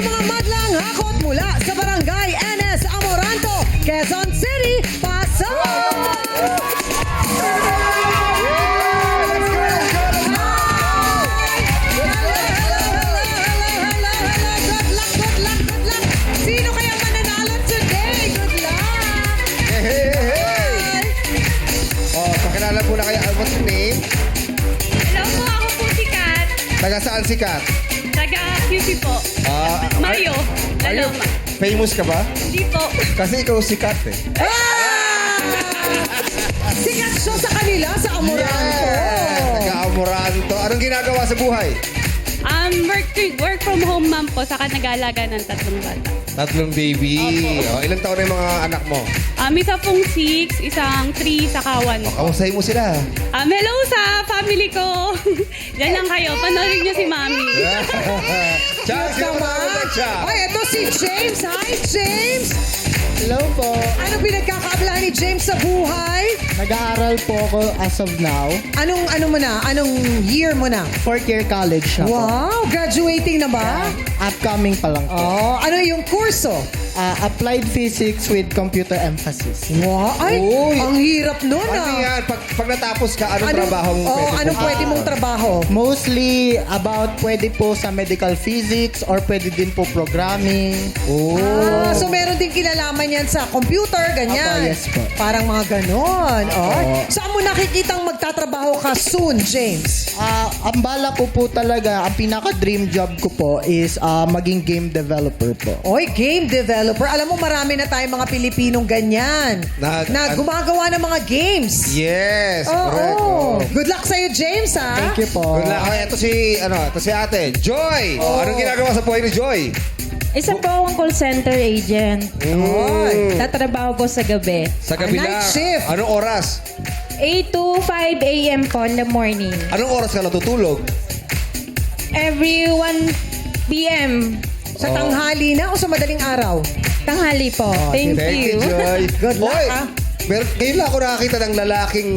mga madlang hakot mula sa Barangay NS Amoranto, Quezon City, pasok! Sino kaya mananalo today? Good luck! Hey! Oh, pakilala muna kayo. What's your name? Hello po, ako po si Kat. Taga saan si Kat? Taga QC po. Mario. Hello. Famous ka ba? Hindi po. Kasi ikaw si Kat eh. Sikat siya sa kanila, sa Amoranto. Taga Amoranto. Anong ginagawa sa buhay? Work from home ma'am po, saka nag-aalaga ng 3 bata. 3 baby. Opo. Oh, ilang taon na yung mga anak mo? Isa pong 6, isang 3, saka 1. Kamustahin mo sila. Hello sa family ko. Diyan lang kayo. Panorin niyo si Mami. Chance ka Ay, ito si James. Hi, James! Hello po. Anong pinagkakaabalahan ni James sa buhay? Nag-aaral po ako as of now. Anong mo na? Anong year mo na? 4th year college na po. Wow, graduating na ba? Upcoming pa lang po. Oh, ano yung kurso? Applied Physics with computer emphasis. Wow, ay, Uy. ang hirap nun Ano yan? Pag natapos ka, anong trabaho mo Anong pwede mong trabaho? Mostly about pwede po sa medical physics or pwede din po programming. So meron din kinalaman yan sa computer, ganyan. Apo, yes po. Parang mga ganon. Oh. Saan mo nakikitang magtatrabaho ka soon, James? Ang bala ko po talaga, ang pinaka-dream job ko po is maging game developer po. Oy, game developer. Alam mo, marami na tayong mga Pilipinong ganyan na gumagawa ng mga games. Yes, Oo. correct. Oh. Good luck sa'yo, James, ha? Thank you po. Good luck. Okay, ito si ate. Joy! Anong ginagawa sa buhay ni Joy? Isa po akong call center agent. Tatrabaho po sa gabi. Sa gabi Night lang. shift. Anong oras? 8 to 5 a.m. po in the morning. Anong oras ka natutulog? Every 1 p.m. Sa tanghali na o sa madaling araw? Tanghali po. Thank you. Joy. Good luck, Hoy, ah. ngayon lang ako nakakita ng lalaking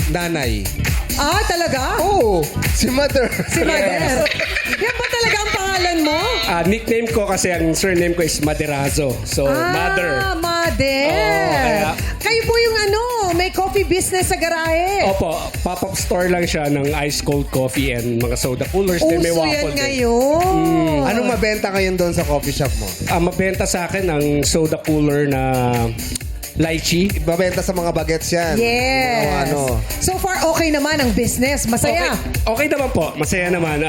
nanay. Talaga? Oh, si Mother. Si Mother. Yan ba talaga ang pangalan mo? Nickname ko kasi ang surname ko is Maderazo. So, Mother. Mother. Oo, kaya- Kayo po yung may coffee business sa garahe. Opo, pop-up store lang siya ng ice cold coffee and mga soda coolers. Then may Uso waffle yan din. ngayon. Anong mabenta ngayon doon sa coffee shop mo? Mabenta sa akin ang soda cooler na lychee. Mabenta sa mga bagets yan. Yes. Mga ano. So far, okay naman ang business. Masaya. Okay naman po. Masaya naman.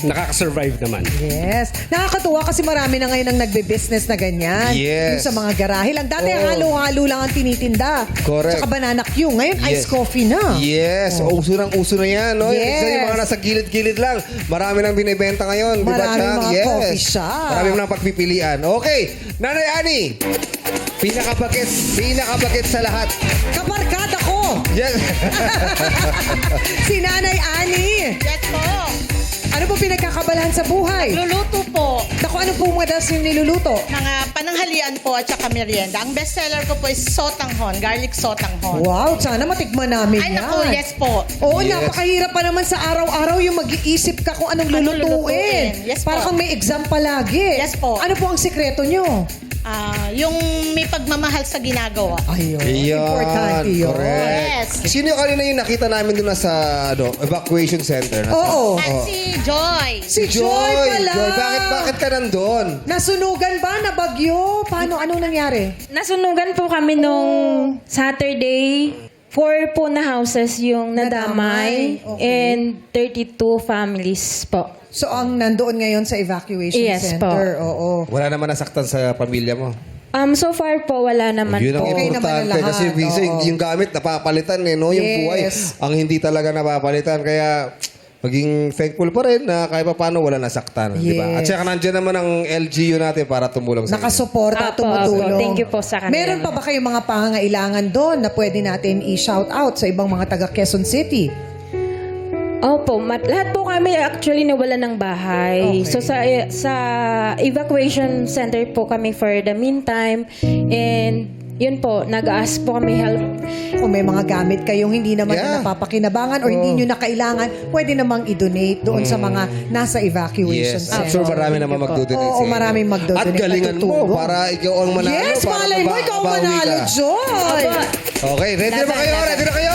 Nakaka-survive naman. Yes. Nakakatuwa kasi marami na ngayon ang nagbe-business na ganyan. Yes. Yung sa mga garahe lang. Dati halo-halo lang ang tinitinda. Correct. Tsaka banana Q. Ngayon, Yes. iced coffee na. Yes, uso na yan. No? Yes. Yung mga nasa gilid-gilid lang. Marami nang binibenta ngayon. Di ba, Maraming Chang? mga Yes. coffee shop. Marami nang pagpipilian. Okay, Nanay Ani. Pinakabagets sa lahat. Kabarkada ko. Yes. Si Nanay Ani. Yes po. Ano po pinagkakabalahan sa buhay? Luluto po Naku, ano po madalas yung niluluto? ng pananghalian po at saka merienda. Ang bestseller ko po is sotanghon, garlic sotanghon. Wow, sana matikman namin Ay, yan. naku, yes po. Oo, Yes. napakahirap pa naman sa araw-araw yung mag-iisip ka kung anong Anong lulutuin. lulutuin. Yes po. Para kang may exam palagi. Yes po. Ano po ang sikreto nyo? Yung may pagmamahal sa ginagawa. Ayun. Ayan, Importante yun. correct. Yes. Sino kanina yung nakita namin doon sa evacuation center? Oo. At si Joy. Si Joy pala. Joy, bakit ka nandun? Nasunugan ba na bagyo? Paano? Anong nangyari? Nasunugan po kami nung Saturday. 4 po na houses yung nadamay. Okay. And 32 families po. So, ang nandoon ngayon sa evacuation Yes center. Oo. Wala naman nasaktan sa pamilya mo. So far po, wala naman Yun ang po. Okay naman importante. na lahat, Kasi minsan oo. yung gamit napapalitan no? Yung Yes. buhay ang hindi talaga napapalitan. Kaya maging thankful pa rin na kahit pa paano wala nasaktan. Di ba? At Yes. saka nandiyan naman ang LGU natin para tumulong sa inyo. Nakasuporta, Apo, tumutulong. apo. Thank you po sa kanila. Meron pa ba kayong mga pangangailangan doon na pwede natin i-shout out sa ibang mga taga Quezon City? Opo, lahat po kami actually nawala ng bahay. Okay. So sa evacuation center po kami for the meantime and yun po, nag-ask po kami help. Kung may mga gamit kayong hindi naman Yeah. napapakinabangan or hindi nyo na kailangan, pwede namang i-donate doon sa mga nasa evacuation Yes. center. I'm sure marami naman magdodonate Oo, sa inyo. maraming magdodonate. At galingan mo Matutulong. para ikaw ang manalo. Yes, para malay mo, ikaw ang mabawi manalo, ka. Joy. Okay, ready na ba kayo? Ready na kayo?